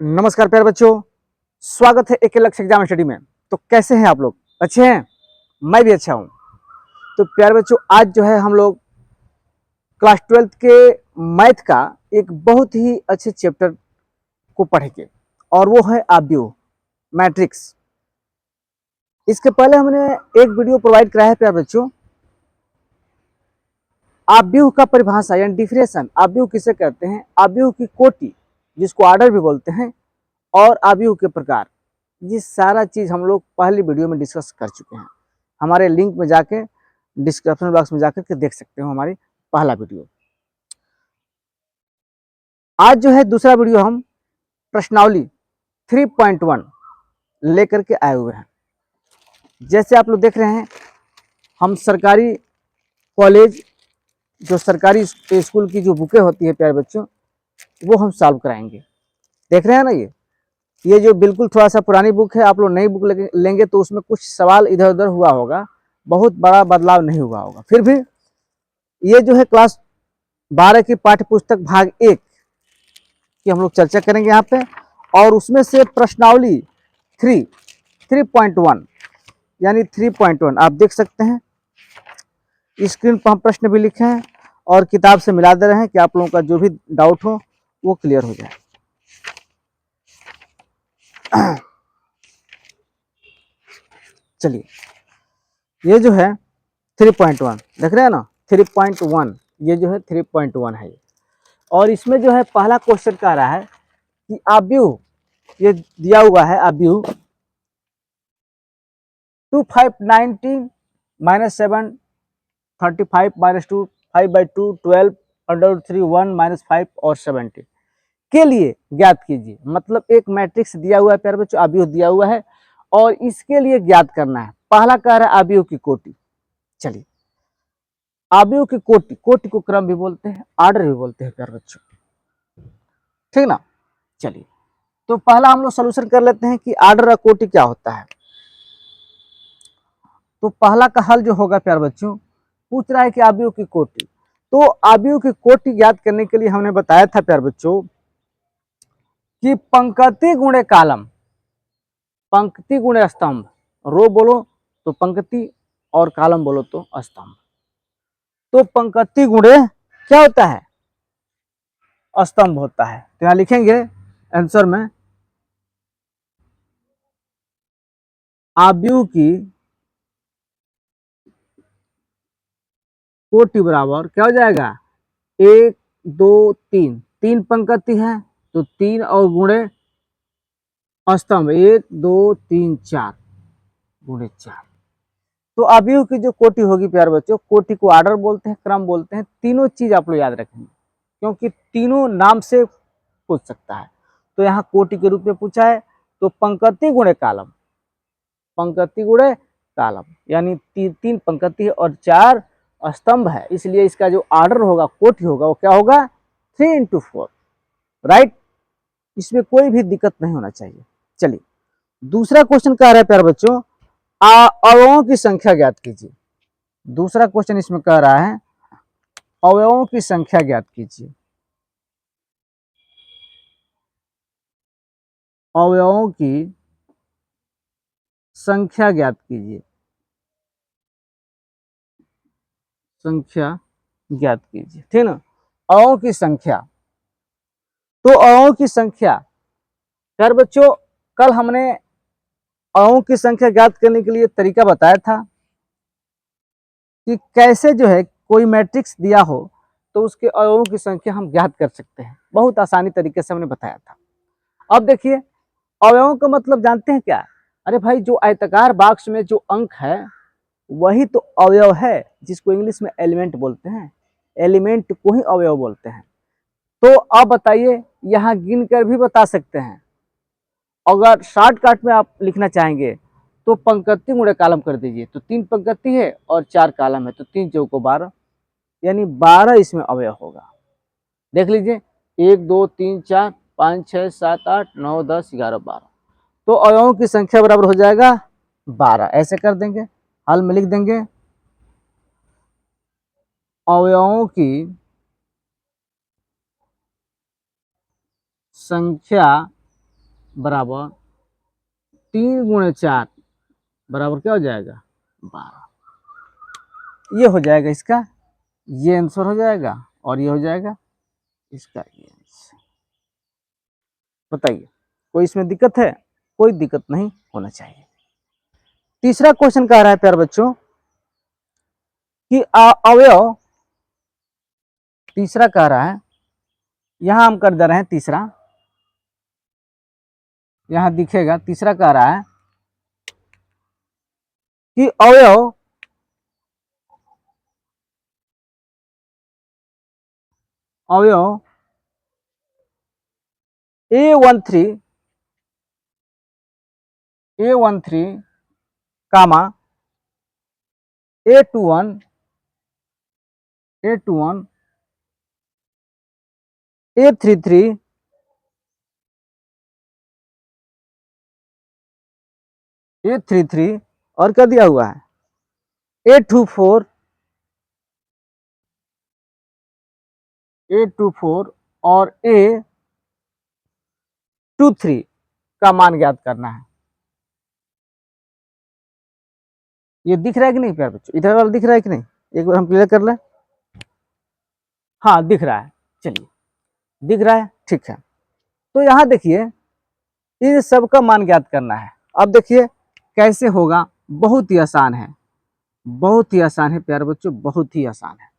नमस्कार प्यारे बच्चों, स्वागत है एक लक्ष्य एग्जाम स्टडी में। तो कैसे हैं आप लोग? अच्छे हैं? मैं भी अच्छा हूं। तो प्यारे बच्चों, आज जो है हम लोग क्लास 12th के मैथ का एक बहुत ही अच्छे चैप्टर को पढ़ेंगे और वो है आव्यूह मैट्रिक्स। इसके पहले हमने एक वीडियो प्रोवाइड कराया है प्यारे बच्चों, आव्यूह का परिभाषा यानी डिफिनेशन। आव्यूह किसे कहते हैं? आव्यूह की कोटि, जिसको ऑर्डर भी बोलते हैं, और आव्यूह के प्रकार। ये सारा चीज हम लोग पहली वीडियो में डिस्कस कर चुके हैं। हमारे लिंक में जाके डिस्क्रिप्शन बॉक्स में जाकर के देख सकते हो हमारी पहला वीडियो। आज जो है दूसरा वीडियो हम प्रश्नावली 3.1 लेकर के आए हुए हैं। जैसे आप लोग देख रहे हैं, हम सरकारी कॉलेज, जो सरकारी स्कूल की जो बुकें होती है प्यारे बच्चों, वो हम सॉल्व कराएंगे। देख रहे हैं ना, ये जो बिल्कुल थोड़ा सा पुरानी बुक है, आप लोग नई बुक लेंगे तो उसमें कुछ सवाल इधर उधर हुआ होगा, बहुत बड़ा बदलाव नहीं हुआ होगा। फिर भी ये जो है क्लास 12 की पाठ्य पुस्तक भाग 1 की हम लोग चर्चा करेंगे यहाँ पे, और उसमें से प्रश्नावली 3.1 यानी 3.1 आप देख सकते हैं। स्क्रीन पर हम प्रश्न भी लिखे हैं और किताब से मिला दे रहे हैं कि आप लोगों का जो भी डाउट हो वो क्लियर हो जाए। चलिए, ये जो है 3.1 देख रहे हैं ना, 3.1, ये जो है 3.1 है। और इसमें जो है पहला क्वेश्चन कह रहा है कि आव्यूह, ये दिया हुआ है आव्यूह 2519 -7 35 -2 5/2 12 √3 1 -5 और 70 के लिए ज्ञात कीजिए। मतलब एक मैट्रिक्स दिया हुआ है प्यारे बच्चों, आव्यूह दिया हुआ है और इसके लिए ज्ञात करना है। पहला कह रहा है आव्यूह की कोटि। चलिए, आव्यूह की कोटि, कोटि को क्रम भी बोलते हैं, आर्डर भी बोलते हैं प्यारे बच्चों, ठीक ना। चलिए, तो पहला हम लोग सोल्यूशन कर लेते हैं कि आर्डर और कोटि क्या होता है। तो पहला का हल जो होगा प्यारे बच्चों, पूछ रहा है कि आव्यूह की कोटि। तो आव्यूह की कोटि ज्ञात करने के लिए हमने बताया था प्यारे बच्चों कि पंक्ति गुणे कॉलम, पंक्ति गुणे स्तंभ, रो बोलो तो पंक्ति और कॉलम बोलो तो स्तंभ। तो पंक्ति गुणे क्या होता है? स्तंभ होता है। तो यहां लिखेंगे आंसर में, आव्यूह की कोटि बराबर क्या हो जाएगा? 1 2 3, 3 पंक्ति है तो 3 और गुणे स्तंभ 1 2 3 4 गुणे 4। तो आव्यूह की जो कोटि होगी प्यारे बच्चों, कोटि को आर्डर बोलते हैं, क्रम बोलते हैं। तीनों चीज आप लोग याद रखेंगे क्योंकि तीनों नाम से पूछ सकता है। तो यहाँ कोटि के रूप में पूछा है, तो पंक्ति गुणे कॉलम, पंक्ति गुणे कॉलम यानी 3 पंक्ति है और 4 स्तंभ है, इसलिए इसका जो आर्डर होगा, कोटि होगा, वो क्या होगा? 3 × 4, राइट। इसमें कोई भी दिक्कत नहीं होना चाहिए। चलिए, दूसरा क्वेश्चन कह रहा है प्यारे बच्चों, अवयवों की संख्या ज्ञात कीजिए। दूसरा क्वेश्चन इसमें कह रहा है अवयवों की संख्या ज्ञात कीजिए। अवयवों की संख्या ज्ञात कीजिए, संख्या ज्ञात कीजिए, ठीक ना। अवयवों की संख्या, तो अवयवों की संख्या यार बच्चों, कल हमने अवयवों की संख्या ज्ञात करने के लिए तरीका बताया था कि कैसे जो है कोई मैट्रिक्स दिया हो तो उसके अवयवों की संख्या हम ज्ञात कर सकते हैं। बहुत आसानी तरीके से हमने बताया था। अब देखिए, अवयवों का मतलब जानते हैं क्या? अरे भाई, जो आयताकार बॉक्स में जो अंक है वही तो अवयव है, जिसको इंग्लिश में एलिमेंट बोलते हैं। एलिमेंट को ही अवयव बोलते हैं। तो अब बताइए, यहाँ गिन कर भी बता सकते हैं। अगर शॉर्टकट में आप लिखना चाहेंगे तो पंक्ति गुणे कॉलम कर दीजिए। तो 3 पंक्ति है और 4 कॉलम है, तो 3 चौको 12, यानी 12 इसमें अवयव होगा। देख लीजिए, 1 2 3 4 5 6 7 8 9 10 11 12। तो अवयवों की संख्या बराबर हो जाएगा 12। ऐसे कर देंगे, हल में लिख देंगे अवयवों की संख्या बराबर 3 × 4 बराबर क्या हो जाएगा 12। ये हो जाएगा इसका, ये आंसर हो जाएगा और ये हो जाएगा इसका ये आंसर। बताइए कोई इसमें दिक्कत है? कोई दिक्कत नहीं होना चाहिए। तीसरा क्वेश्चन कह रहा है प्यारे बच्चों कि अवयव, तीसरा कह रहा है, यहां हम कर दे रहे हैं तीसरा, यहां दिखेगा तीसरा कह रहा है कि अवयव A13 कामा A21 A33 और क्या दिया हुआ है A24 और A23 का मान ज्ञात करना है। ये दिख रहा है कि नहीं प्यारे बच्चों? इधर वाला दिख रहा है कि नहीं? एक बार हम क्लियर कर लें। हाँ दिख रहा है, चलिए दिख रहा है, ठीक है। तो यहाँ देखिए इन सब का मान ज्ञात करना है। अब देखिए कैसे होगा, बहुत ही आसान है, बहुत ही आसान है प्यारे बच्चों, बहुत ही आसान है।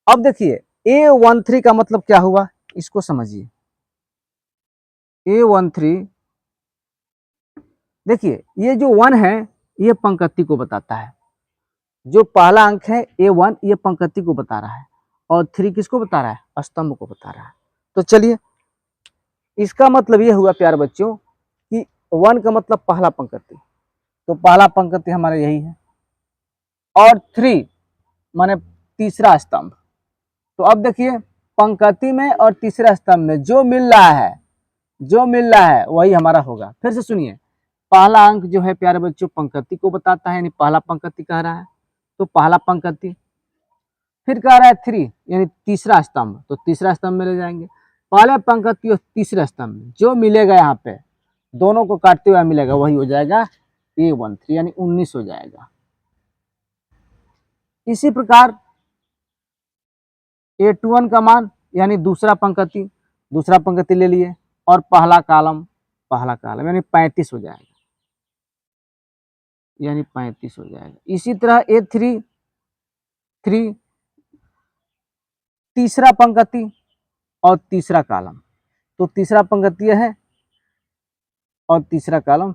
अब देखिए A13 का मतलब क्या हुआ, इसको समझिए। A13 देखिए ये जो 1 है ये पंक्ति को बताता है, जो पहला अंक है A1 ये पंक्ति को बता रहा है, और 3 किसको बता रहा है? स्तंभ को बता रहा है। तो चलिए इसका मतलब ये हुआ प्यारे बच्चों कि 1 का मतलब पहला पंक्ति, तो पहला पंक्ति हमारा यही है, और 3 माने तीसरा स्तंभ। तो अब देखिए पंक्ति में और तीसरा स्तंभ में जो मिल रहा है वही हमारा होगा। फिर से सुनिए, पहला अंक जो है प्यारे बच्चों पंक्ति को बताता है, यानी पहला पंक्ति कह रहा है, तो पहला पंक्ति। फिर कह रहा है 3 यानी तीसरा स्तंभ, तो तीसरा स्तंभ में ले जाएंगे। पहले पंक्ति और तीसरे स्तंभ में जो मिलेगा यहाँ पे दोनों को काटते हुए मिलेगा वही हो जाएगा A13 यानी 19 हो जाएगा। इसी प्रकार A21 का मान यानी दूसरा पंक्ति ले लिए, और पहला कॉलम यानी 35 हो जाएगा, यानी 35 हो जाएगा। इसी तरह A3 तीसरा पंक्ति और तीसरा कॉलम, तो तीसरा पंक्ति यह है और तीसरा कॉलम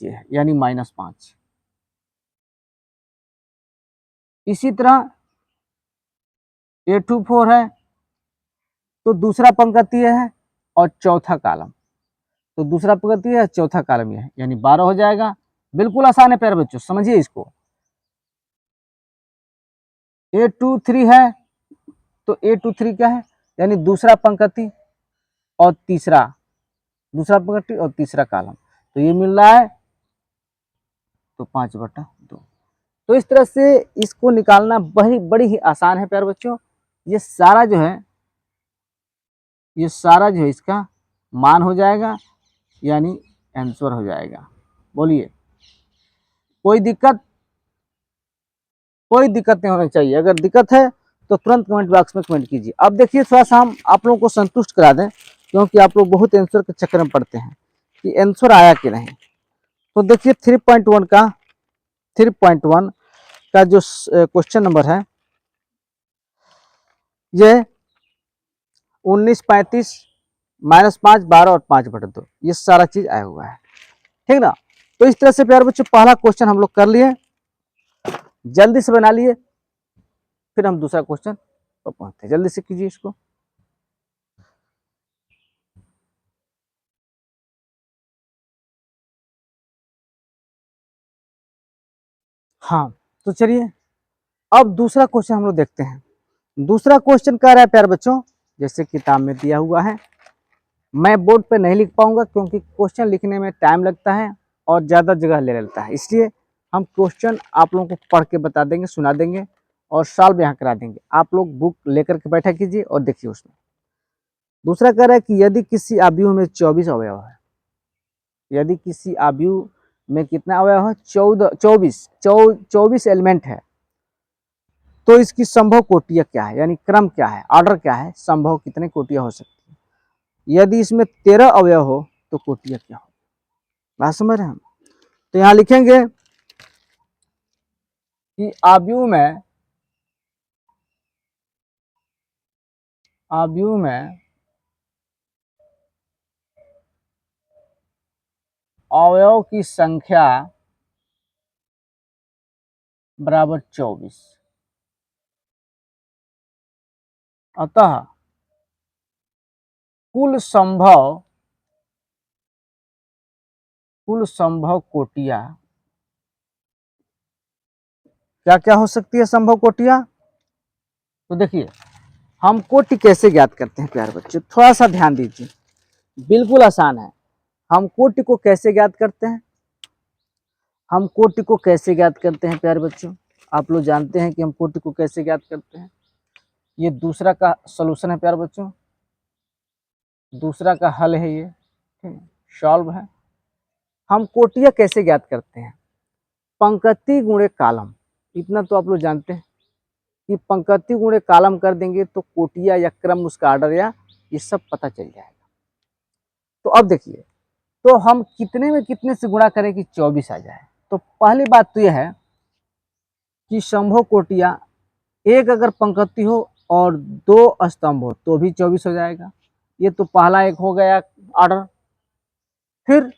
ये है, यानी -5। इसी तरह A24 है, तो दूसरा पंक्ति है और चौथा कॉलम, तो दूसरा पंक्ति है चौथा कॉलम यह है, यानी 12 हो जाएगा। बिल्कुल आसान है प्यारे बच्चों, समझिए इसको। A23 है, तो A23 क्या है, यानी दूसरा पंक्ति और दूसरा पंक्ति और तीसरा कॉलम, तो ये मिल रहा है तो 5/2। तो इस तरह से इसको निकालना बड़ी ही आसान है प्यारे बच्चों। ये सारा जो है इसका मान हो जाएगा, यानी आंसर हो जाएगा। बोलिए कोई दिक्कत नहीं होनी चाहिए। अगर दिक्कत है तो तुरंत कमेंट बॉक्स में कमेंट कीजिए। अब देखिए थोड़ा सा हम आप लोगों को संतुष्ट करा दें, क्योंकि आप लोग बहुत आंसर के चक्कर में पड़ते हैं कि आंसर आया कि नहीं। तो देखिए 3.1 का जो क्वेश्चन नंबर है ये 19, 35, -5, 12 और 5/2 ये सारा चीज आया हुआ है, ठीक ना। तो इस तरह से प्यारे बच्चों पहला क्वेश्चन हम लोग कर लिए, जल्दी से बना लिए, फिर हम दूसरा क्वेश्चन पर पहुंचते हैं। जल्दी से कीजिए इसको। हाँ तो चलिए अब दूसरा क्वेश्चन हम लोग देखते हैं। दूसरा क्वेश्चन कह रहा है प्यारे बच्चों, जैसे किताब में दिया हुआ है, मैं बोर्ड पे नहीं लिख पाऊंगा क्योंकि क्वेश्चन लिखने में टाइम लगता है और ज़्यादा जगह ले लेता है, इसलिए हम क्वेश्चन आप लोगों को पढ़ के बता देंगे, सुना देंगे और सॉल्व यहाँ करा देंगे। आप लोग बुक लेकर के बैठा कीजिए और देखिए उसमें। दूसरा कह रहा है कि यदि किसी अवयव में 24 अवयव है, यदि किसी अवयव में कितना अवयव है, 24 एलिमेंट है, तो इसकी संभव कोटियां क्या है, यानी क्रम क्या है, ऑर्डर क्या है, संभव कितने कोटियां हो सकती है। यदि इसमें 13 अवयव हो तो कोटियां क्या हो। बात समझ रहे हैं हम। तो यहां लिखेंगे कि अवयव में अवयव की संख्या बराबर 24। अतः कुल संभव कोटियां क्या क्या हो सकती है, संभव कोटियां। तो देखिए हम कोटि कैसे ज्ञात करते हैं प्यारे बच्चे, थोड़ा सा ध्यान दीजिए, बिल्कुल आसान है। हम कोटि को कैसे ज्ञात करते हैं, हम कोटि को कैसे ज्ञात करते हैं प्यारे बच्चों, आप लोग जानते हैं कि हम कोटि को कैसे ज्ञात करते हैं। ये दूसरा का सॉल्यूशन है प्यारे बच्चों, दूसरा का हल है ये, ठीक है, सॉल्व है। हम कोटियां कैसे ज्ञात करते हैं, पंक्ति गुणे कॉलम, इतना तो आप लोग जानते हैं कि पंक्ति गुणे कॉलम कर देंगे तो कोटियां या क्रम, उसका ऑर्डर या ये सब पता चल जाएगा। तो अब देखिए, तो हम कितने में कितने से गुणा करें कि 24 आ जाए। तो पहली बात तो यह है कि संभव कोटियां, एक अगर पंक्ति हो और 2 स्तंभ हो तो भी 24 हो जाएगा। ये तो पहला एक हो गया ऑर्डर। फिर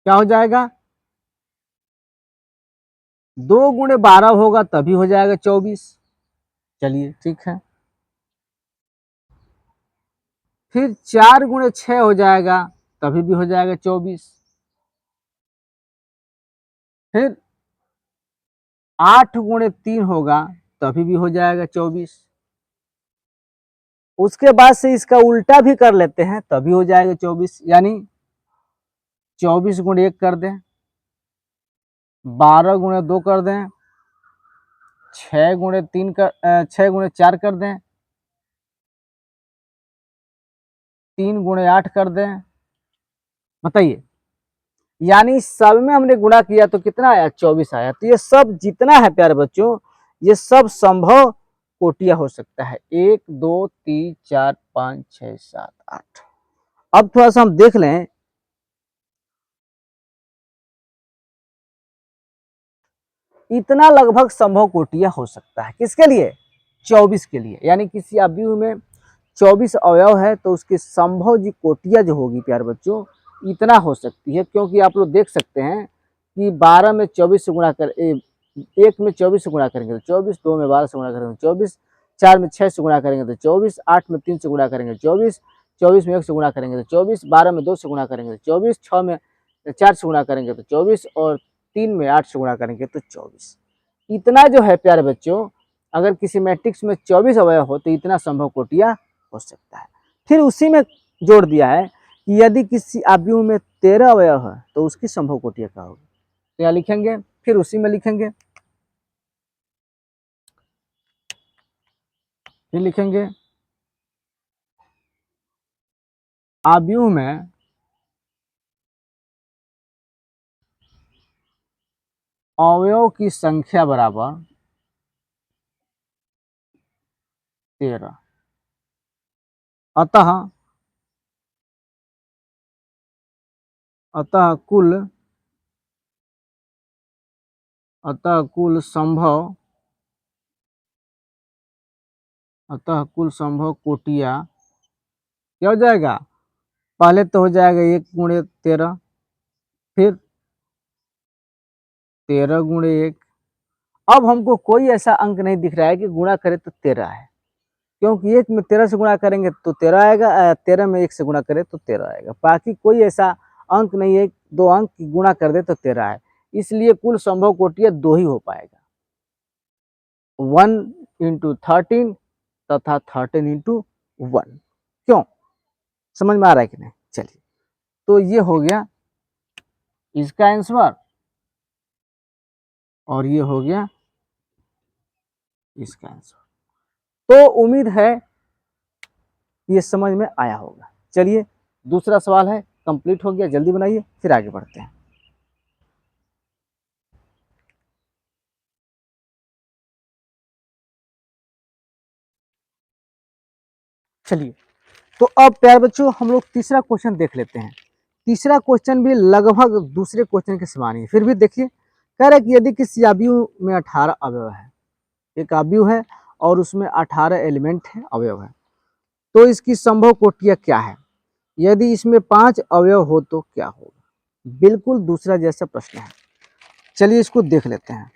क्या हो जाएगा, 2 गुणे 12 होगा तभी हो जाएगा 24। चलिए ठीक है। फिर 4 गुणे 6 हो जाएगा तभी भी हो जाएगा 24। फिर 8 गुणे 3 होगा तभी भी हो जाएगा 24। उसके बाद से इसका उल्टा भी कर लेते हैं तभी हो जाएगा 24, यानी 24 गुणे 1 कर दें, 12 गुणे 2 कर दें, 6 गुणे 3 कर 6 गुणे 4 कर दें, 3 गुणे 8 कर दें। बताइए, यानी सब में हमने गुणा किया तो कितना आया, 24 आया। तो ये सब जितना है प्यारे बच्चों, ये सब संभव कोटियां हो सकता है, 1 2 3 4 5 6 7 8। अब थोड़ा सा हम देख लें, इतना लगभग संभव कोटियां हो सकता है, किसके लिए, 24 के लिए। यानी किसी अवयव में 24 अवयव है तो उसकी संभव जी कोटियां जो होगी प्यारे बच्चों, इतना हो सकती है। क्योंकि आप लोग देख सकते हैं कि 12 में 24 से गुणा कर, एक में 24 से गुणा करेंगे तो 24, 2 में 12 से गुणा करेंगे तो 24, 4 में 6 से गुणा करेंगे तो 24, 8 में 3 से गुणा करेंगे तो 24, 24 में 1 से गुणा करेंगे तो 24, 12 में 2 से गुणा करेंगे तो 24, 6 में 4 से गुणा करेंगे तो 24 और 3 में 8 से गुणा करेंगे तो 24। इतना जो है प्यारे बच्चों, अगर किसी मैट्रिक्स में 24 अवयव हो तो इतना संभव कोटियां हो सकता है। फिर उसी में जोड़ दिया है कि यदि किसी अवयव में 13 अवयव है तो उसकी संभव कोटियां क्या होगी। तो यहाँ लिखेंगे, फिर उसी में लिखेंगे, फिर लिखेंगे अवयव में अवयव की संख्या बराबर 13। अतः अतः कुल संभव कोटियां क्या हो जाएगा, पहले तो हो जाएगा 1 गुणे 13, फिर 13 गुणे 1। अब हमको कोई ऐसा अंक नहीं दिख रहा है कि गुणा करे तो 13 है, क्योंकि 1 में 13 से गुणा करेंगे तो 13 आएगा, 13 में 1 से गुणा करे तो 13 आएगा। बाकी कोई ऐसा अंक नहीं है, 2 अंक गुणा कर दे तो 13 है। इसलिए कुल संभव कोटियां 2 ही हो पाएगा, 1 इंटू 13 तथा 13 इंटू 1। क्यों, समझ में आ रहा है कि नहीं। चलिए, तो ये हो गया इसका आंसर और ये हो गया इसका आंसर। तो उम्मीद है ये समझ में आया होगा। चलिए दूसरा सवाल है, कंप्लीट हो गया, जल्दी बनाइए फिर आगे बढ़ते हैं। चलिए, तो अब प्यारे बच्चों हम लोग तीसरा क्वेश्चन देख लेते हैं। तीसरा क्वेश्चन भी लगभग दूसरे क्वेश्चन के समान ही है, फिर भी देखिए, कह रहा है कि यदि किसी आव्यूह में 18 अवयव है, एक आव्यूह है और उसमें 18 एलिमेंट है, अवयव है, तो इसकी संभव कोटियां क्या है, यदि इसमें 5 अवयव हो तो क्या होगा। बिल्कुल दूसरा जैसा प्रश्न है, चलिए इसको देख लेते हैं।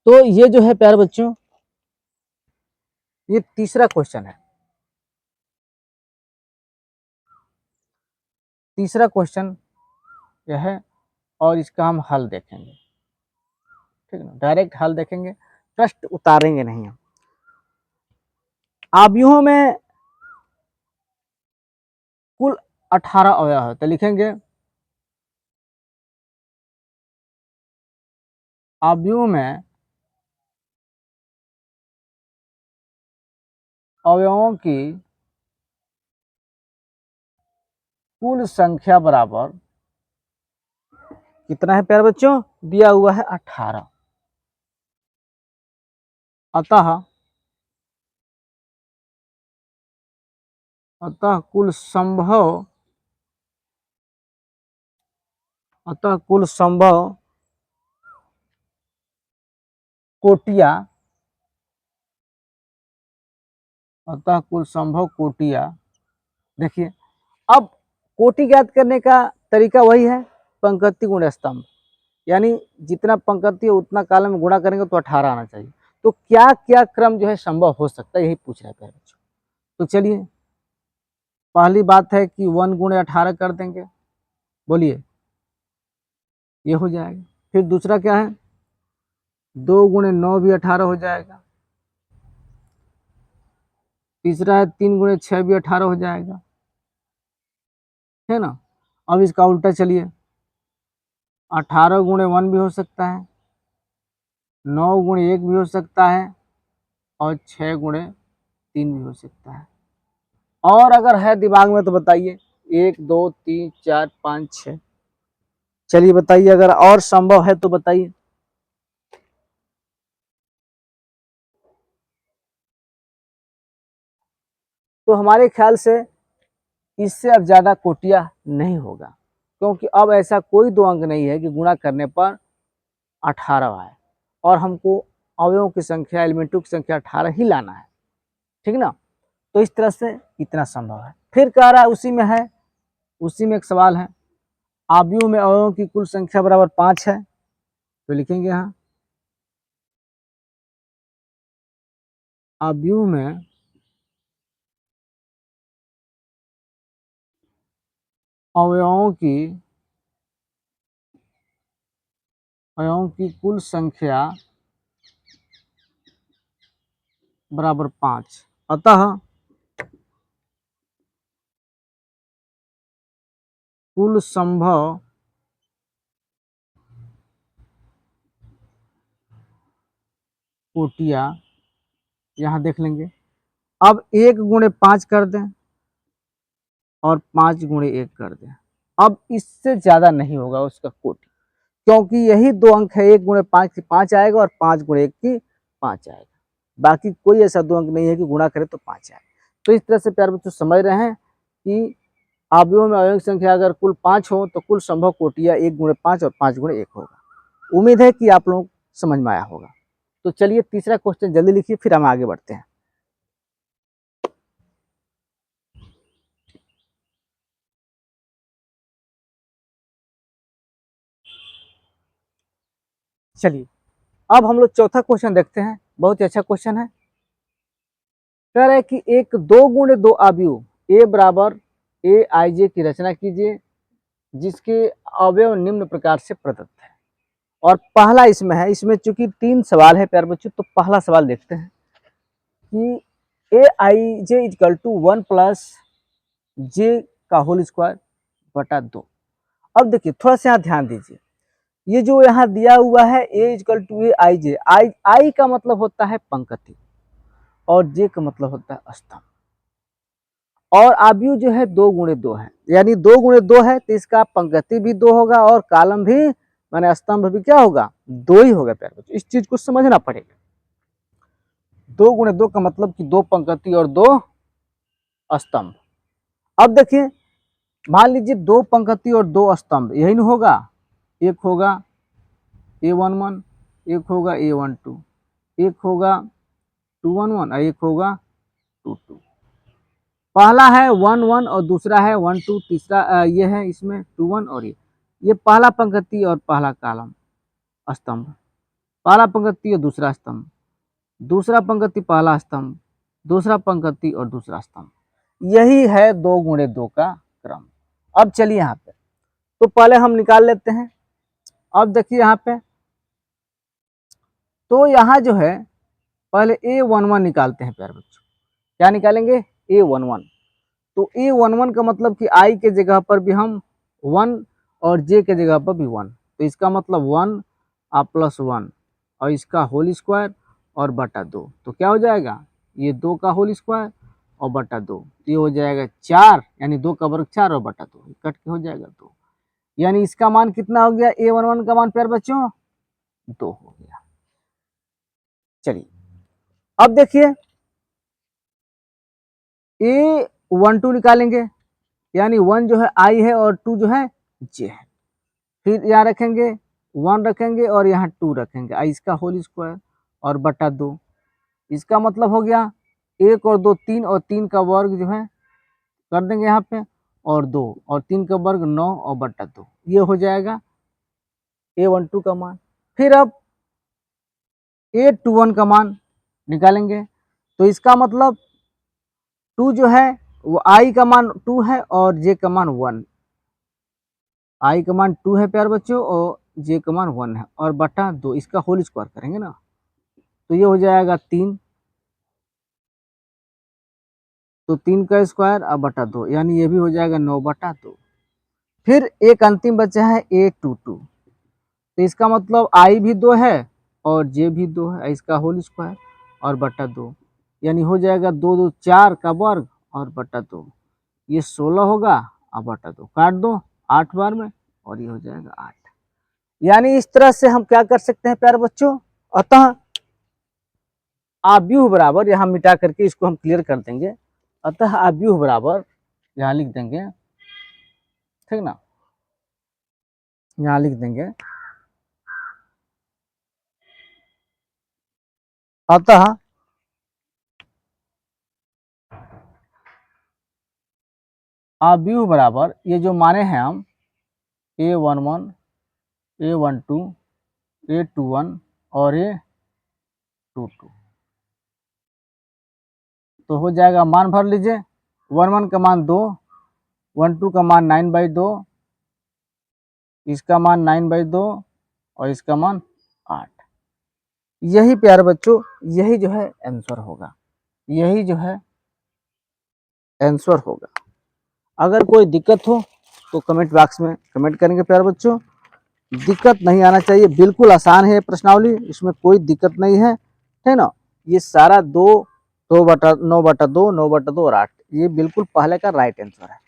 तो ये जो है प्यारे बच्चों, ये तीसरा क्वेश्चन है। तीसरा क्वेश्चन यह है और इसका हम हल देखेंगे, ठीक है ना, डायरेक्ट हल देखेंगे, प्रश्न उतारेंगे नहीं हम। आव्यूहों में कुल 18 अवयव है, तो लिखेंगे आव्यूह में अवयवों की कुल संख्या बराबर कितना है प्यारे बच्चों, दिया हुआ है 18। अतः अतः कुल संभव अतः कुल संभव कोटियां अतः कुल संभव कोटियां, देखिए अब कोटि ज्ञात करने का तरीका वही है, पंक्ति गुणे स्तंभ, यानी जितना पंक्ति है उतना कॉलम में गुणा करेंगे तो 18 आना चाहिए। तो क्या क्या क्रम जो है संभव हो सकता है, यही पूछ रहा है प्यारे बच्चों। तो चलिए, पहली बात है कि 1 गुणे 18 कर देंगे, बोलिए, ये हो जाएगा। फिर दूसरा क्या है, 2 गुणे 9 भी 18 हो जाएगा। तीसरा है 3 गुणे 6 भी 18 हो जाएगा, है ना। अब इसका उल्टा चलिए, 18 गुणे 1 भी हो सकता है, 9 गुणे 1 भी हो सकता है, और 6 गुणे 3 भी हो सकता है। और अगर है दिमाग में तो बताइए, 1 2 3 4 5 6, चलिए बताइए, अगर और संभव है तो बताइए। तो हमारे ख्याल से इससे अब ज्यादा कोटियां नहीं होगा, क्योंकि अब ऐसा कोई दो अंक नहीं है कि गुणा करने पर 18 आए, और हमको अवयवों की संख्या, एलिमेंटों की संख्या 18 ही लाना है, ठीक ना। तो इस तरह से इतना संभव है। फिर कह रहा है, उसी में एक सवाल है, आव्यूह में अवयवों की कुल संख्या बराबर 5 है, तो लिखेंगे यहाँ आव्यूह में अवयवों की कुल संख्या बराबर 5, अतः कुल संभव कोटियां, यहां देख लेंगे। अब 1 गुणे 5 कर दें और 5 गुणे 1 कर दें, अब इससे ज्यादा नहीं होगा उसका कोटि, क्योंकि यही दो अंक है, 1 गुणे 5 की 5 आएगा और 5 गुणे 1 की 5 आएगा। बाकी कोई ऐसा दो अंक नहीं है कि गुणा करे तो 5 आए। तो इस तरह से प्यारे बच्चों समझ रहे हैं कि आव्यूहों में अवयवों की संख्या अगर कुल 5 हो तो कुल संभव कोटियां 1 गुणे 5 और 5 गुणे 1 होगा। उम्मीद है कि आप लोग समझ में आया होगा। तो चलिए तीसरा क्वेश्चन जल्दी लिखिए, फिर हम आगे बढ़ते हैं। चलिए, अब हम लोग चौथा क्वेश्चन देखते हैं, बहुत ही अच्छा क्वेश्चन है। कह रहा है कि एक 2 गुणे 2 आव्यूह ए बराबर ए आई जे की रचना कीजिए, जिसके अवयव निम्न प्रकार से प्रदत्त है। और पहला इसमें है, इसमें चूंकि 3 सवाल है प्यारे बच्चों, तो पहला सवाल देखते हैं कि A I J is equal to 1 plus जे का होल स्क्वायर बटा 2। अब देखिए थोड़ा सा यहाँ ध्यान दीजिए, ये जो यहाँ दिया हुआ है ए इजकल टू ए आई जे, आई का मतलब होता है पंक्ति और जे का मतलब होता है स्तंभ। और आव्यूह जो है 2 × 2 है, यानी 2 × 2 है तो इसका पंक्ति भी 2 होगा और कॉलम भी माने स्तंभ भी क्या होगा 2 ही होगा प्यारे बच्चों। इस चीज को समझना पड़ेगा। 2 × 2 का मतलब कि 2 पंक्ति और 2 स्तंभ। अब देखिए मान लीजिए 2 पंक्ति और 2 स्तंभ, यही नहीं होगा। एक होगा A11, एक होगा A12, एक होगा 211 और एक होगा 22। पहला है 11 और दूसरा है 12, तीसरा ये है इसमें 21 और ये पहला पंक्ति और पहला कॉलम स्तंभ, पहला पंक्ति और दूसरा स्तंभ, दूसरा पंक्ति पहला स्तंभ, दूसरा पंक्ति और दूसरा स्तंभ। यही है 2 × 2 का क्रम। अब चलिए यहाँ पे तो पहले हम निकाल लेते हैं। अब देखिए यहाँ पे तो यहाँ जो है पहले A11 निकालते हैं प्यारे बच्चों। क्या निकालेंगे A11। तो A11 का मतलब कि I के जगह पर भी हम 1 और J के जगह पर भी 1, तो इसका मतलब 1 + 1 और इसका होल स्क्वायर और बटा 2, तो क्या हो जाएगा ये 2 का होल स्क्वायर और बटा 2, ये हो जाएगा 4, यानी 2 का वर्ग 4 और बटा 2 कट के हो जाएगा 2, यानी इसका मान कितना हो गया A11 का मान प्यारे बच्चों 2 हो गया। चलिए अब देखिए A12 निकालेंगे, यानी 1 जो है I है और 2 जो है J है। फिर यहाँ रखेंगे 1 रखेंगे और यहाँ 2 रखेंगे, इसका होल स्क्वायर और बटा 2, इसका मतलब हो गया 1 और 2 3 और 3 का वर्ग जो है कर देंगे यहाँ पे और 2 और 3 का वर्ग 9 और बटा 2, ये हो जाएगा A12 का मान। फिर अब A21 का मान निकालेंगे, तो इसका मतलब 2 जो है वो I का मान 2 है और J का मान 1, I का मान 2 है प्यारे बच्चों और J का मान 1 है और बटा 2, इसका होल स्क्वायर करेंगे ना तो ये हो जाएगा 3, तो 3 का स्क्वायर और बटा 2, यानी ये भी हो जाएगा 9 बटा 2। फिर एक अंतिम बचा है A22, तो इसका मतलब I भी 2 है और J भी 2 है, इसका होल स्क्वायर और बटा 2, यानी हो जाएगा 2 2 4 का वर्ग और बटा 2, ये 16 होगा और बटा 2 काट दो 8 बार में और ये हो जाएगा 8। यानी इस तरह से हम क्या कर सकते हैं प्यारे बच्चों, अतः आव्यूह बराबर, यहाँ मिटा करके इसको हम क्लियर कर देंगे, अतः आव्यूह बराबर यहाँ लिख देंगे, ठीक ना, यहाँ लिख देंगे अतः आव्यूह बराबर ये जो माने हैं हम A11, A12, A21 और A22, तो हो जाएगा मान भर लीजिए 11 का मान 2, 12 का मान 9/2, इसका मान 9/2 और इसका मान 8। यही प्यारे बच्चों यही जो है आंसर होगा, यही जो है आंसर होगा। अगर कोई दिक्कत हो तो कमेंट बॉक्स में कमेंट करेंगे प्यारे बच्चों, दिक्कत नहीं आना चाहिए, बिल्कुल आसान है प्रश्नावली, इसमें कोई दिक्कत नहीं है ना। ये सारा 2 2 बटा 9 बटा 2 9 बटा 2 और 8, ये बिल्कुल पहले का राइट आंसर है।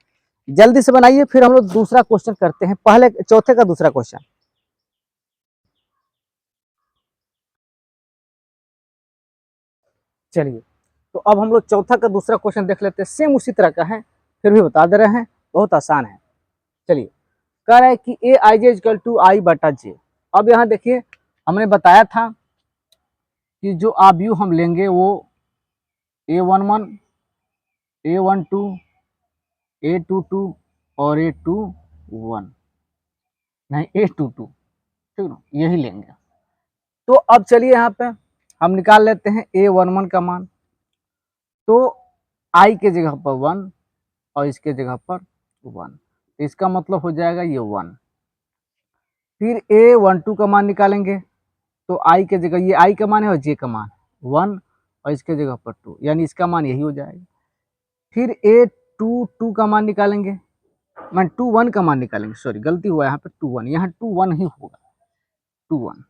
जल्दी से बनाइए, फिर हम लोग दूसरा क्वेश्चन करते हैं, पहले चौथे का दूसरा क्वेश्चन। चलिए तो अब हम लोग चौथा का दूसरा क्वेश्चन देख लेते हैं, सेम उसी तरह का है, फिर भी बता दे रहे हैं, बहुत आसान है। चलिए कह रहा है कि Aij = I/J। अब यहाँ देखिए हमने बताया था कि जो आव्यूह हम लेंगे वो A11, A12, A22 और A21, नहीं A22, ठीक ना, यही लेंगे। तो अब चलिए यहाँ पे हम निकाल लेते हैं A11 का मान, तो I के जगह पर 1 और इसके जगह पर 1, तो इसका मतलब हो जाएगा ये 1। फिर A12 का मान निकालेंगे, तो I के जगह ये I का मान है और J का मान 1 और इसके जगह पर 2, यानी इसका मान यही हो जाएगा। फिर A22 का मान निकालेंगे, मान 21 का मान निकालेंगे, सॉरी गलती हुआ यहाँ पे 21, यहाँ 21 ही होगा 21,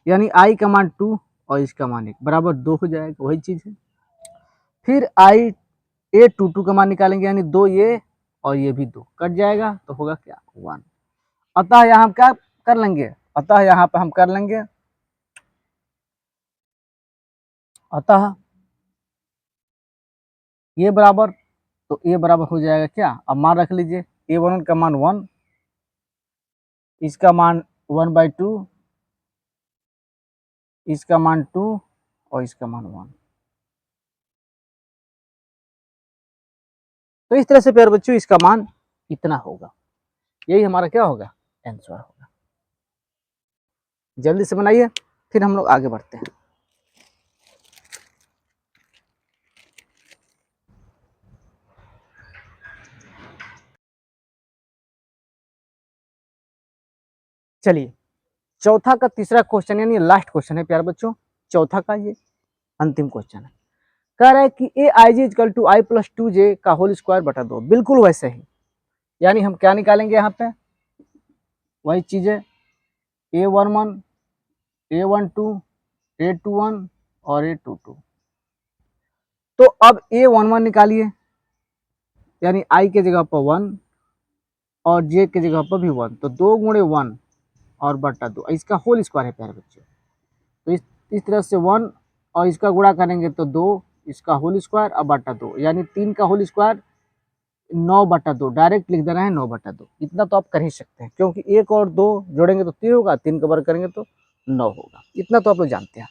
यानी I का मान 2 और इसका मान 1 बराबर 2 हो जाएगा, वही चीज़ है। फिर A22 का मान निकालेंगे, यानी 2 ये और ये भी 2 कट जाएगा तो होगा क्या 1। अतः यहाँ हम क्या कर लेंगे, अतः यहाँ पे हम कर लेंगे, अतः ये बराबर, तो ये बराबर हो जाएगा क्या, अब मान रख लीजिए A11 का मान 1, इसका मान 1/2, इसका मान 2 और इसका मान 1। तो इस तरह से प्यारे बच्चों इसका मान इतना होगा, यही हमारा क्या होगा आंसर होगा। जल्दी से बनाइए, फिर हम लोग आगे बढ़ते हैं। चलिए चौथा का तीसरा क्वेश्चन यानी लास्ट क्वेश्चन है प्यारे बच्चों, चौथा का ये अंतिम क्वेश्चन है। कह रहा है कि A I J is equal to I plus 2j का होल स्क्वायर बटा 2, बिल्कुल वैसे ही, यानी हम क्या निकालेंगे यहाँ पे, वही चीजें A11, A12, A21 और A22। तो अब A11 निकालिए, यानी I के जगह पर 1 और J के जगह पर भी 1, तो 2 गुणे 1 और बटा 2, इसका होल स्क्वायर है प्यारे बच्चों। तो इस तरह से 1 और इसका गुणा करेंगे तो 2, इसका होल स्क्वायर और बटा 2, यानी 3 का होल स्क्वायर 9/2, डायरेक्ट लिख देना है 9/2। इतना तो आप कर ही सकते हैं, क्योंकि 1 और 2 जोड़ेंगे तो 3 होगा, 3 का वर्ग करेंगे तो 9 होगा, इतना तो आप लोग जानते हैं।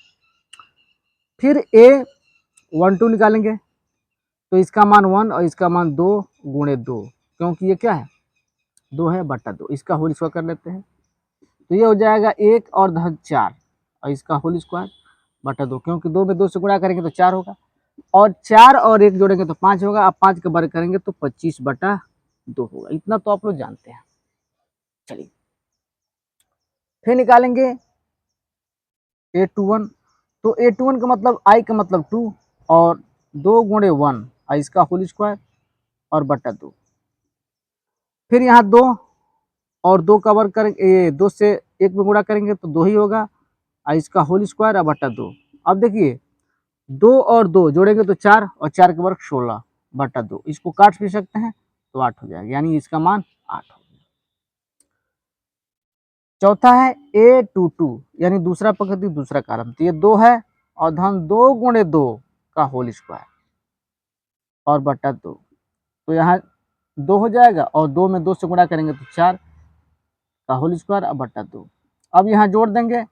फिर A12 निकालेंगे, तो इसका मान 1 और इसका मान 2 गुणे 2, क्योंकि ये क्या है 2 है बटा 2, इसका होल स्क्वायर कर लेते हैं, तो ये हो जाएगा 1 और 4 और इसका होल स्क्वायर बटा 2, क्योंकि 2 में 2 से गुणा करेंगे तो 4 होगा, और 4 और 1 जोड़ेंगे तो 5 होगा, अब 5 का वर्ग करेंगे तो 25/2 होगा, इतना तो आप लोग जानते हैं। चलिए फिर निकालेंगे A21, तो A21 का मतलब I का मतलब 2 और 2 गुणे 1 और इसका होल स्क्वायर और बटा 2, फिर यहाँ 2 और 2 का वर्ग करेंगे, ये 2 से 1 में गुणा करेंगे तो 2 ही होगा और इसका होल स्क्वायर और बटा 2। अब देखिए 2 और 2 जोड़ेंगे तो 4 और 4 का वर्ग 16/2, इसको काट भी सकते हैं तो 8 हो जाएगा, यानी इसका मान 8 हो गया। चौथा है A22, यानी दूसरा पद्धति दूसरा कॉलम, तो ये 2 है और धन 2 गुणे 2 का होल स्क्वायर और बटा 2, तो यहाँ 2 हो जाएगा और 2 में 2 से गुणा करेंगे तो 4 का होल स्क्वायर और बटा 2। अब यहाँ जोड़ देंगे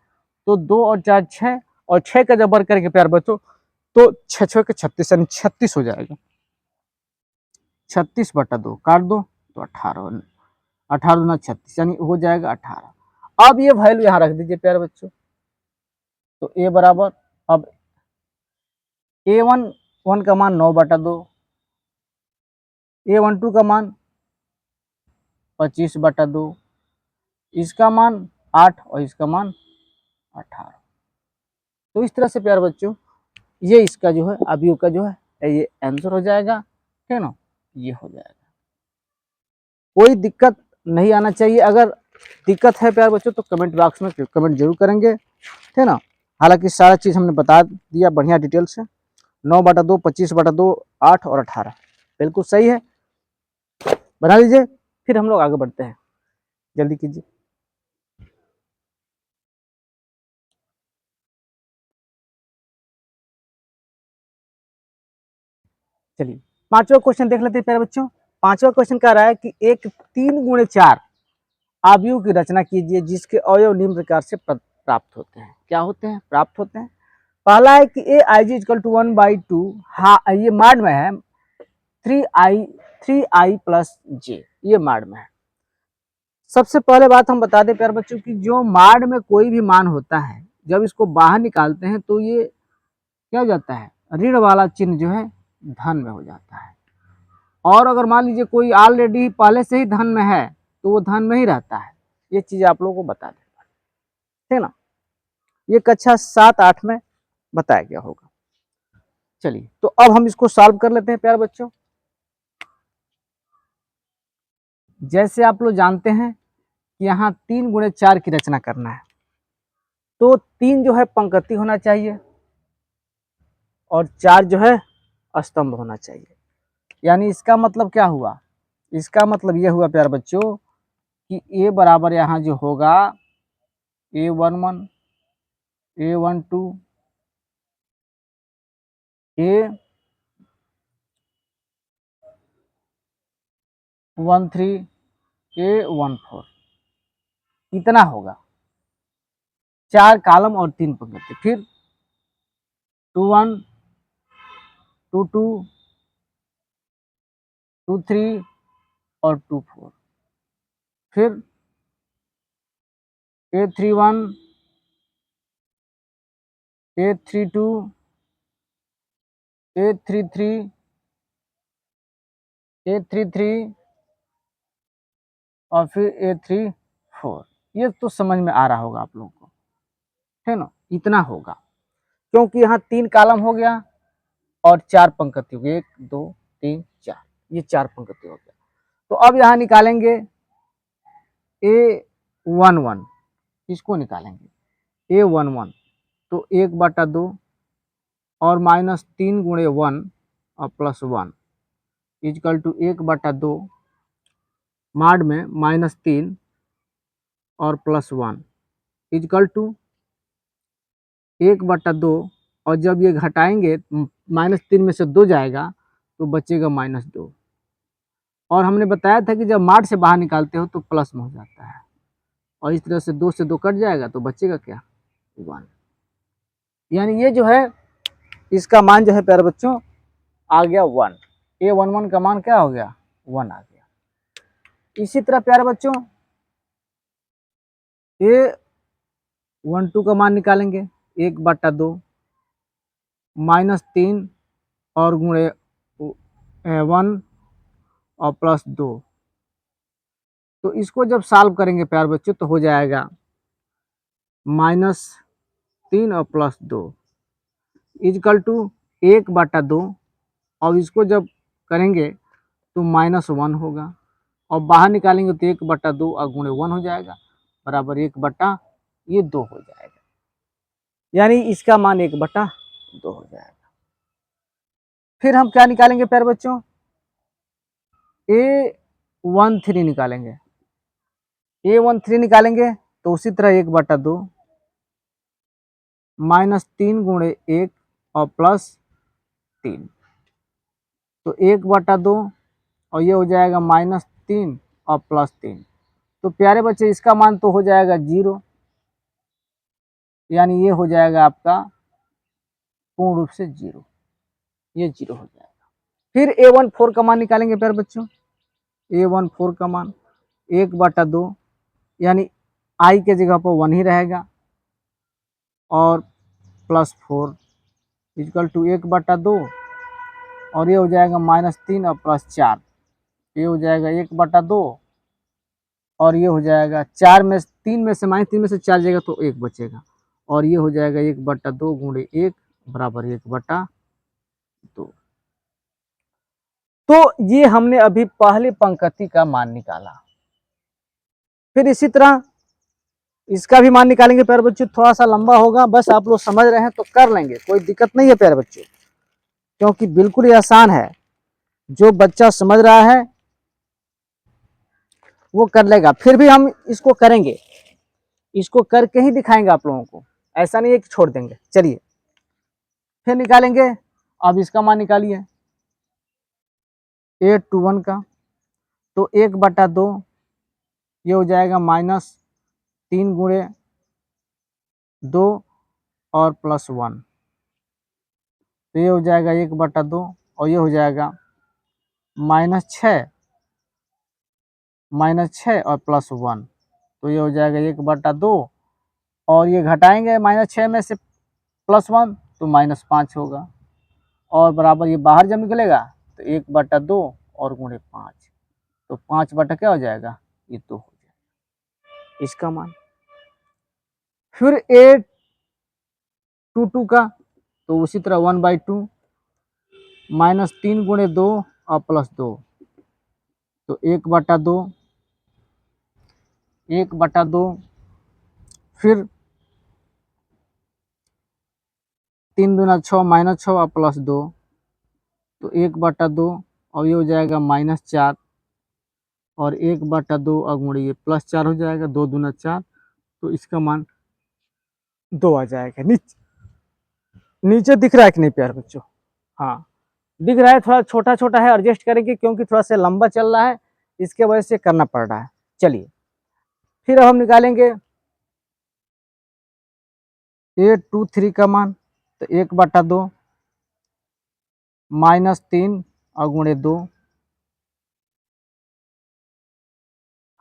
तो 2 और 4 6, और 6 का जब वर्ग करेंगे प्यार बच्चों तो 6 6 के 36, यानी 36 हो जाएगा, 36/2 काट दो तो 18, 18 दूना 36, यानी हो जाएगा 18। अब ये वैल्यू यहाँ रख दीजिए प्यारे बच्चों, तो ए बराबर, अब A11 का मान 9/2, A12 का मान 25/2, इसका मान 8 और इसका मान 18। तो इस तरह से प्यारे बच्चों ये इसका जो है अवयव का जो है ये आंसर हो जाएगा, ठीक है ना, ये हो जाएगा। कोई दिक्कत नहीं आना चाहिए, अगर दिक्कत है प्यारे बच्चों तो कमेंट बॉक्स में कमेंट जरूर करेंगे, ठीक है ना। हालांकि सारा चीज़ हमने बता दिया बढ़िया डिटेल से, 9/2, 25/2, 8 और 18 बिल्कुल सही है, बना लीजिए। फिर हम लोग आगे बढ़ते हैं, जल्दी कीजिए। चलिए पांचवा क्वेश्चन देख लेते हैं प्यारे बच्चों। पांचवा क्वेश्चन कह रहा है कि एक 3 गुणे 4 अवयव की रचना कीजिए जिसके अवयव निम्न प्रकार से प्राप्त होते हैं। क्या होते हैं, प्राप्त होते हैं। पहला है कि A I ji equal to 1/2, हाँ ये माड में है, 3i प्लस जे, ये माड में है। सबसे पहले बात हम बता दें प्यारे बच्चों की, जो माड में कोई भी मान होता है जब इसको बाहर निकालते हैं तो ये क्या हो जाता है, ऋण वाला चिन्ह जो है धन में हो जाता है, और अगर मान लीजिए कोई ऑलरेडी पहले से ही धन में है तो वो धन में ही रहता है। ये चीज आप लोगों को बता दें, ठीक ना, ये कक्षा 7 8 में बताया गया होगा। चलिए तो अब हम इसको सॉल्व कर लेते हैं प्यारे बच्चों। जैसे आप लोग जानते हैं कि यहाँ 3 गुणे 4 की रचना करना है, तो 3 जो है पंक्ति होना चाहिए और 4 जो है स्तंभ होना चाहिए। यानी इसका मतलब क्या हुआ, इसका मतलब ये हुआ प्यारे बच्चों कि ए बराबर यहाँ जो होगा A11, A12, A13, A14 इतना होगा, 4 कॉलम और 3 पंक्ति। फिर 21, 22, 23 और 24। फिर A31, A32, A33, A33 और फिर A34। ये तो समझ में आ रहा होगा आप लोगों को, है ना, इतना होगा, क्योंकि यहाँ 3 कॉलम हो गया और 4 पंक्ति हो गई, 1 2 3 4, ये 4 पंक्ति हो गया। तो अब यहाँ निकालेंगे A11, इसको निकालेंगे A11, तो 1/2 और -3 गुणे 1 और +1 इक्वल टू 1/2 माड में -3 और +1 इक्वल टू 1/2, और जब ये घटाएंगे -3 में से 2 जाएगा तो बचेगा -2, और हमने बताया था कि जब माड से बाहर निकालते हो तो प्लस में हो जाता है, और इस तरह से 2 से 2 कट जाएगा तो बचेगा क्या, 1। यानी ये जो है इसका मान जो है प्यारे बच्चों आ गया 1। A11 का मान क्या हो गया, 1 आ गया। इसी तरह प्यारे बच्चों A12 का मान निकालेंगे, 1/2 -3 और गुणे 1 और +2। तो इसको जब सॉल्व करेंगे प्यारे बच्चों तो हो जाएगा -3 और +2 इक्वल टू 1/2, और इसको जब करेंगे तो -1 होगा, और बाहर निकालेंगे तो 1/2 और गुणे 1 हो जाएगा, बराबर 1/2 हो जाएगा। यानी इसका मान 1/2 हो जाएगा। फिर हम क्या निकालेंगे प्यारे बच्चों, A13 निकालेंगे। A13 निकालेंगे तो उसी तरह 1/2 -3 गुणे 1 और +3, तो 1/2 और ये हो जाएगा -3 और +3। तो प्यारे बच्चे इसका मान तो हो जाएगा 0, यानी ये हो जाएगा आपका पूर्ण रूप से 0, ये 0 हो जाएगा। फिर A14 का मान निकालेंगे प्यारे बच्चों। A14 का मान 1/2, यानी I के जगह पर 1 ही रहेगा, और +4 इक्वल टू 1/2, और ये हो जाएगा -3 और +4, ये हो जाएगा 1/2, और ये हो जाएगा 4 में 3 में से -3 में से 4 जाएगा तो 1 बचेगा, और ये हो जाएगा 1/2 गुणे 1 बराबर 1/2। तो ये हमने अभी पहले पंक्ति का मान निकाला। फिर इसी तरह इसका भी मान निकालेंगे प्यारे बच्चों, थोड़ा सा लंबा होगा, बस आप लोग समझ रहे हैं तो कर लेंगे, कोई दिक्कत नहीं है प्यारे बच्चों, क्योंकि बिल्कुल ही आसान है। जो बच्चा समझ रहा है वो कर लेगा। फिर भी हम इसको करेंगे, इसको करके ही दिखाएंगे आप लोगों को, ऐसा नहीं है कि छोड़ देंगे। चलिए फिर निकालेंगे। अब इसका मान निकालिए A21 का, तो 1/2 ये हो जाएगा -3 गुणे 2 और +1, तो ये हो जाएगा 1/2, और ये हो जाएगा -6 और +1, तो ये हो जाएगा 1/2, और ये घटाएंगे -6 में से +1 तो -5 होगा, और बराबर ये बाहर जब निकलेगा तो 1/2 और गुणे 5, तो 5 बटा क्या हो जाएगा, ये 2 हो जाएगा इसका मान। फिर A22 का, तो उसी तरह 1/2 -3 गुणे 2 और +2, तो 1/2 फिर 3 दूना 6 -6 और +2, तो 1/2 और ये हो जाएगा -4 और 1/2 अगुणे ये +4 हो जाएगा, 2 दूना 4, तो इसका मान 2 आ जाएगा। नीचे नीचे दिख रहा है कि नहीं प्यारे बच्चों? हाँ दिख रहा है, थोड़ा छोटा छोटा है, एडजस्ट करेंगे क्योंकि थोड़ा सा लंबा चल रहा है, इसके वजह से करना पड़ रहा है। चलिए फिर अब हम निकालेंगे A23 का मान, तो 1/2 -3 अगुणे 2,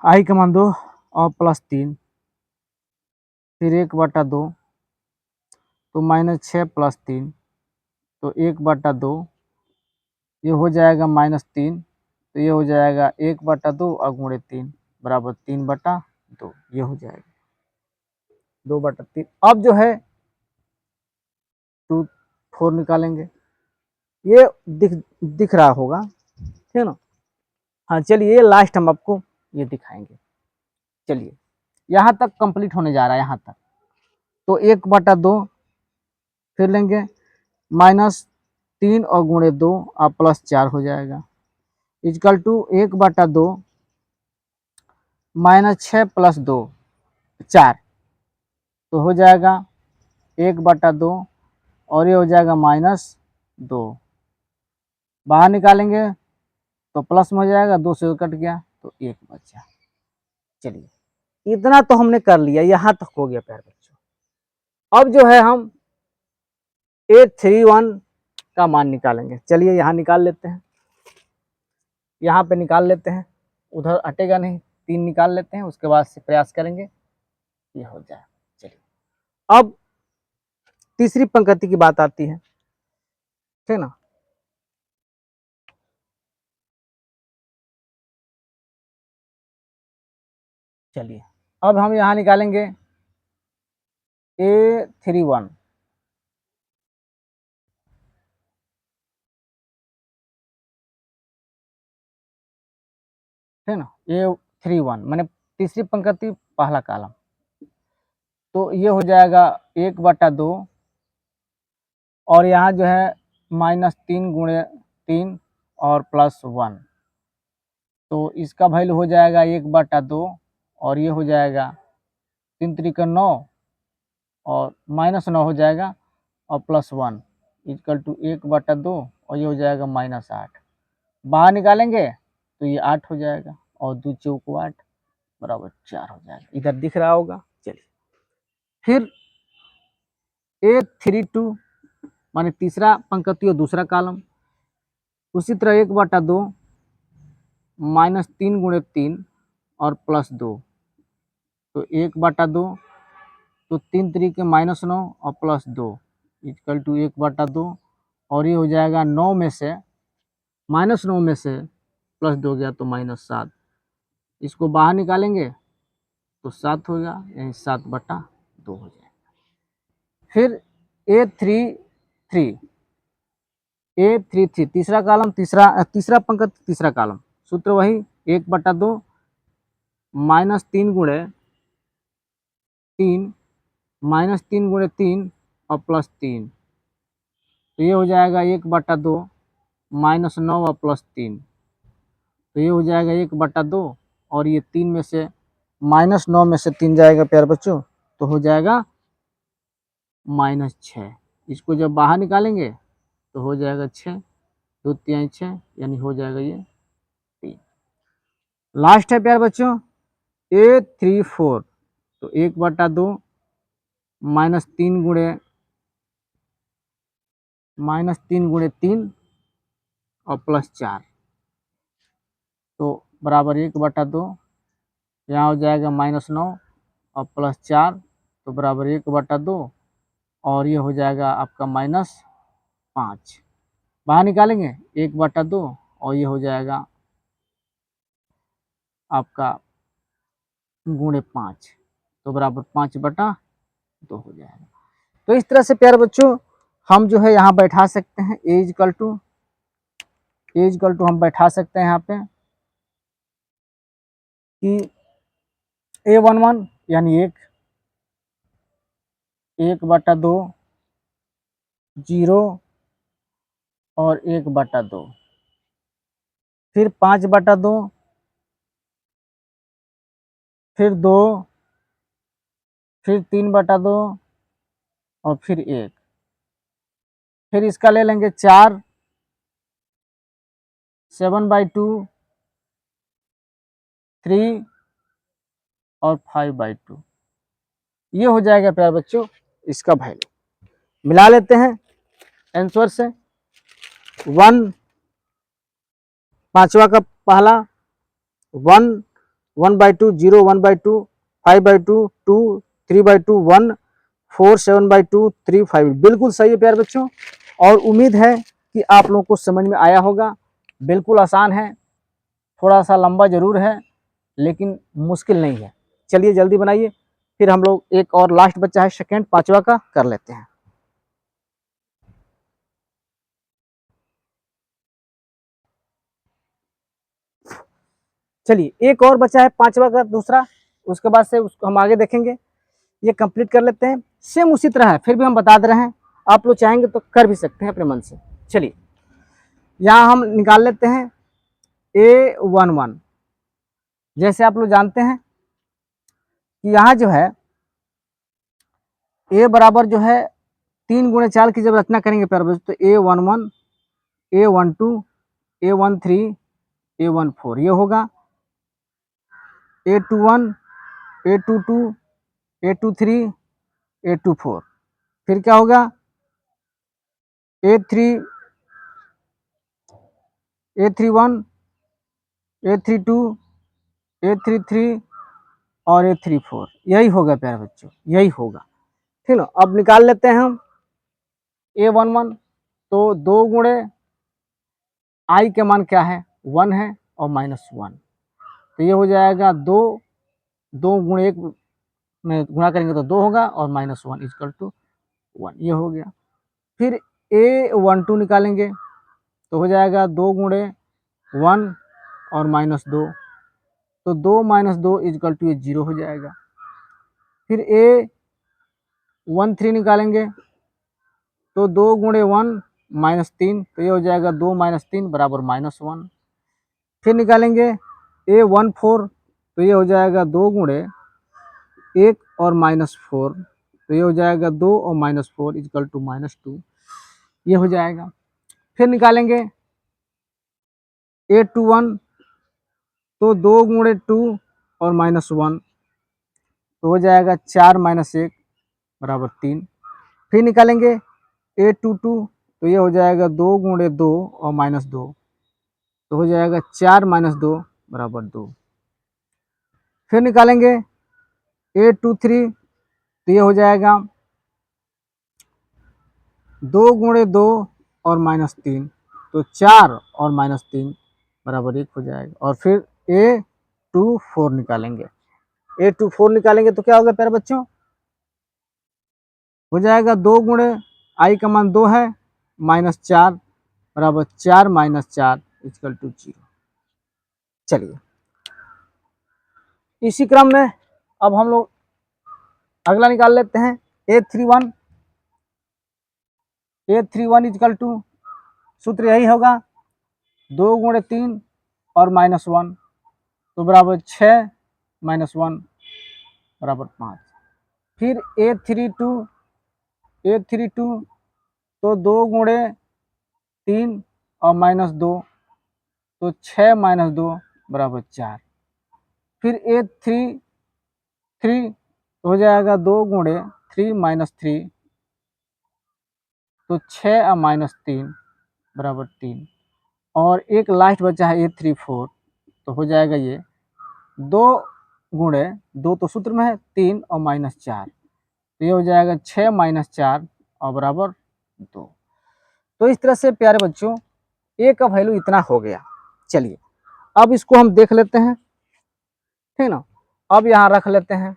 आई का मान 2 और +3, फिर 1/2 तो -6 +3, तो 1/2 ये हो जाएगा -3, तो ये हो जाएगा 1/2 अगुणे 3 बराबर 3/2, ये हो जाएगा 2/3। अब जो है 4 निकालेंगे, ये दिख रहा होगा, ठीक है ना? हाँ चलिए, ये लास्ट हम आपको ये दिखाएंगे। चलिए यहाँ तक कंप्लीट होने जा रहा है, यहाँ तक। तो 1/2 फिर लेंगे -3 और गुणे 2 और +4 हो जाएगा, इजकल टू 1/2 -6 + 2 4, तो हो जाएगा 1/2 और ये हो जाएगा -2, बाहर निकालेंगे तो प्लस में हो जाएगा, 2 से कट गया तो 1 बचा। चलिए इतना तो हमने कर लिया, यहाँ तक हो गया प्यारे बच्चों। अब जो है हम 831 का मान निकालेंगे। चलिए यहाँ निकाल लेते हैं, यहाँ पे निकाल लेते हैं, उधर हटेगा नहीं, 3 निकाल लेते हैं, उसके बाद से प्रयास करेंगे ये हो जाए। चलिए अब तीसरी पंक्ति की बात आती है, ठीक ना? चलिए अब हम यहाँ निकालेंगे A31, ठीक ना? A31 मैंने तीसरी पंक्ति पहला कॉलम, तो ये हो जाएगा 1/2 और यहाँ जो है -3 गुणे 3 और +1, तो इसका वैल्यू हो जाएगा 1/2 और ये हो जाएगा 3 3 9 और -9 हो जाएगा और +1 इक्वल टू 1/2 और ये हो जाएगा -8। बाहर निकालेंगे तो ये 8 हो जाएगा और 2 चौक 8 बराबर 4 हो जाएगा, इधर दिख रहा होगा। चलिए फिर A32 माने तीसरा पंक्ति और दूसरा कॉलम, उसी तरह 1/2 -3 गुणे 3 और +2, तो 1/2 तो 3 3 -9 और +2 इक्वल टू 1/2 और ये हो जाएगा 9 में से -9 में से +2 गया तो -7, इसको बाहर निकालेंगे तो 7 होगा, यानी 7/2 हो जाएगा। फिर A33 तीसरा कॉलम, तीसरा पंक्ति तीसरा कॉलम, सूत्र वही 1/2 -3 गुणे 3 -3 गुणे 3 और +3, तो ये हो जाएगा 1/2 -9 और +3, तो ये हो जाएगा 1/2 और ये 3 में से -9 में से 3 जाएगा प्यारे बच्चों, तो हो जाएगा -6। इसको जब बाहर निकालेंगे तो हो जाएगा 6, 2 3 6, यानी हो जाएगा ये 3। लास्ट है प्यारे बच्चों A34, तो 1/2 -3 गुणे 3 और +4, तो बराबर 1/2, यहाँ हो जाएगा -9 और +4, तो बराबर 1/2 और ये हो जाएगा आपका -5। बाहर निकालेंगे 1/2 और ये हो जाएगा आपका गुणे 5, तो बराबर 5/2 हो जाएगा। तो इस तरह से प्यारे बच्चों हम जो है यहाँ बैठा सकते हैं एज इक्वल टू हम बैठा सकते हैं यहाँ पे कि A11 यानी 1/2 0 और 1/2, फिर 5/2, फिर 2, फिर 3/2 और फिर 1। फिर इसका ले लेंगे 4, 7/2, 3 और 5/2। ये हो जाएगा प्यारे बच्चों इसका वैल्यू। मिला लेते हैं आंसर से। 1 पांचवा का पहला 1, 1/2, 0, 1/2, 5/2, 2, 3/2, 1, 4, 7/2, 3, 5। बिल्कुल सही है प्यारे बच्चों, और उम्मीद है कि आप लोगों को समझ में आया होगा। बिल्कुल आसान है, थोड़ा सा लंबा जरूर है लेकिन मुश्किल नहीं है। चलिए जल्दी बनाइए, फिर हम लोग एक और लास्ट बच्चा है सेकंड, पांचवा का कर लेते हैं। चलिए एक और बचा है पांचवा का दूसरा, उसके बाद से उसको हम आगे देखेंगे। ये कंप्लीट कर लेते हैं। सेम उसी तरह है, फिर भी हम बता दे रहे हैं, आप लोग चाहेंगे तो कर भी सकते हैं अपने मन से। चलिए यहाँ हम निकाल लेते हैं A11। जैसे आप लोग जानते हैं कि यहाँ जो है A बराबर जो है 3 × 4 की जब रचना करेंगे प्यारे बच्चों, तो A11, A12, A13, A14 ये होगा। A21, A22, A23, A24। फिर क्या होगा A3, A31, A32, A33 और A34। यही होगा प्यारे बच्चों, यही होगा। ठीक ना। अब निकाल लेते हैं हम A11। तो 2 × I के मान क्या है, 1 है और -1। तो ये हो जाएगा 2, 2 × 1 में गुणा करेंगे तो 2 होगा और -1 = 1। ये हो गया। फिर A12 निकालेंगे तो हो जाएगा 2 × 1 और -2। तो 2 - 2 = ये 0 हो जाएगा। फिर A13 निकालेंगे तो 2 × 1 -3, तो ये हो जाएगा 2 - 3 = -1। फिर निकालेंगे A14, तो ये हो जाएगा 2 × 1 और -4, तो ये हो जाएगा 2 और -4 = -2। ये हो जाएगा। फिर निकालेंगे A21, तो 2 × 2 और -1, तो हो जाएगा 4 - 1 = 3। फिर निकालेंगे A22, तो ये हो जाएगा 2 × 2 और -2, तो हो जाएगा 4 - 2 = 2। फिर निकालेंगे A23, तो ये हो जाएगा 2 × 2 और -3, तो 4 और -3 = 1 हो जाएगा। और फिर A24 निकालेंगे। A24 निकालेंगे तो क्या होगा प्यारे बच्चों, हो जाएगा 2 × I का मान 2 है, -4 = 4 - 4 = 0। चलिए इसी क्रम में अब हम लोग अगला निकाल लेते हैं A31। A31 = सूत्र यही होगा 2 × 3 और -1, तो बराबर 6 - 1 = 5। फिर A32 तो 2 × 3 और -2, तो 6 - 2 = 4। फिर A33 तो हो जाएगा 2 × 3 - 3, तो 6 और -3 = 3। और एक लास्ट बचा है A34, तो हो जाएगा ये 2 × 2 तो सूत्र में है 3 और -4, तो ये हो जाएगा 6 - 4 और बराबर 2। तो इस तरह से प्यारे बच्चों A का वैल्यू इतना हो गया। चलिए अब इसको हम देख लेते हैं, ठीक ना। अब यहाँ रख लेते हैं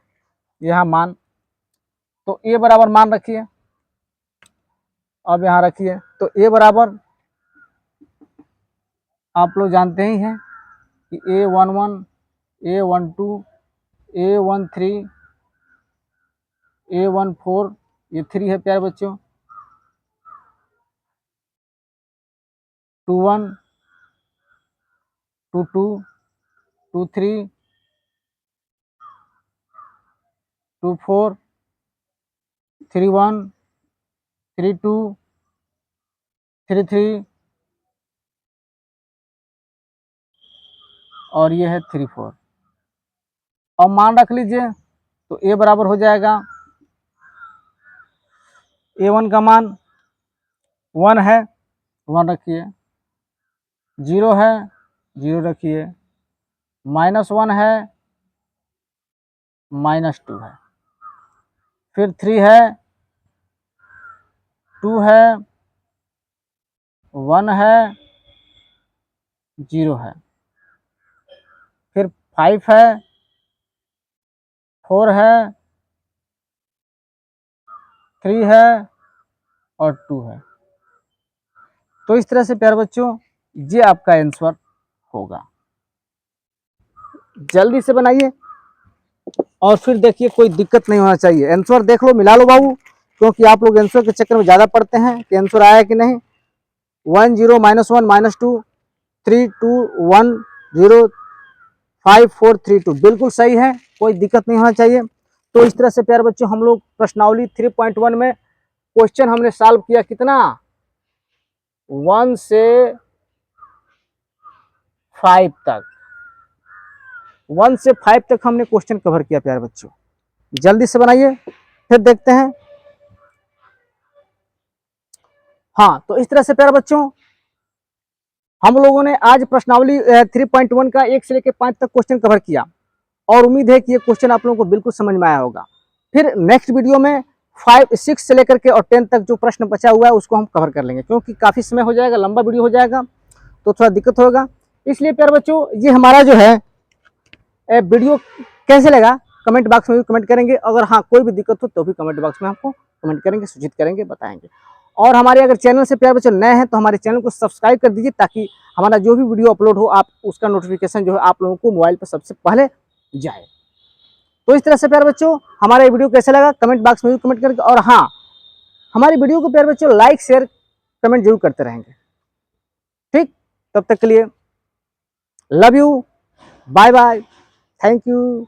यहाँ मान, तो A बराबर मान रखिए। अब यहाँ रखिए तो A बराबर आप लोग जानते ही हैं कि A11, A12, A13, A14 ये 3 है प्यारे बच्चों, 21, 2 2, 2 3, 2 4, 3 1, 3 2, 3 3 और ये है 3 4। अब मान रख लीजिए तो ए बराबर हो जाएगा A1 का मान 1 है, 1 रखिए, 0 है, 0 रखिए, -1 है, -2 है, फिर 3 है, 2 है, 1 है, 0 है, फिर 5 है, 4 है, 3 है और 2 है। तो इस तरह से प्यारे बच्चों ये आपका आंसर होगा। जल्दी से बनाइए और फिर देखिए कोई दिक्कत नहीं होना चाहिए। आंसर देख लो, मिला लो बाबू, क्योंकि आप लोग आंसर के चक्कर में ज़्यादा पढ़ते हैं कि आंसर आया कि नहीं। 1 0 -1 -2 3 2 1 0 5 4 3 2 बिल्कुल सही है, कोई दिक्कत नहीं होना चाहिए। तो इस तरह से प्यारे बच्चों हम लोग प्रश्नावली 3.1 में क्वेश्चन हमने सॉल्व किया कितना, 1 से 5 तक, 1 से 5 तक हमने क्वेश्चन कवर किया प्यारे बच्चों। जल्दी से बनाइए फिर देखते हैं। हाँ, तो इस तरह से प्यारे बच्चों हम लोगों ने आज प्रश्नावली 3.1 का 1 से लेकर 5 तक क्वेश्चन कवर किया और उम्मीद है कि ये क्वेश्चन आप लोगों को बिल्कुल समझ में आया होगा। फिर नेक्स्ट वीडियो में 5 6 से लेकर के और 10 तक जो प्रश्न बचा हुआ है उसको हम कवर कर लेंगे, क्योंकि काफ़ी समय हो जाएगा, लंबा वीडियो हो जाएगा तो थोड़ा दिक्कत होगा। इसलिए प्यारे बच्चों ये हमारा जो है वीडियो कैसे लगा कमेंट बॉक्स में भी कमेंट करेंगे। अगर हाँ कोई भी दिक्कत हो तो भी कमेंट बॉक्स में आपको कमेंट करेंगे, सूचित करेंगे, बताएंगे। और हमारे अगर चैनल से प्यारे बच्चों नए हैं तो हमारे चैनल को सब्सक्राइब कर दीजिए, ताकि हमारा जो भी वीडियो अपलोड हो आप उसका नोटिफिकेशन जो है आप लोगों को मोबाइल पर सबसे पहले जाए। तो इस तरह से प्यारे बच्चों हमारा ये वीडियो कैसा लगा कमेंट बॉक्स में भी कमेंट करके, और हाँ हमारी वीडियो को प्यारे बच्चों लाइक शेयर कमेंट जरूर करते रहेंगे। ठीक, तब तक के लिए love you, bye bye, thank you.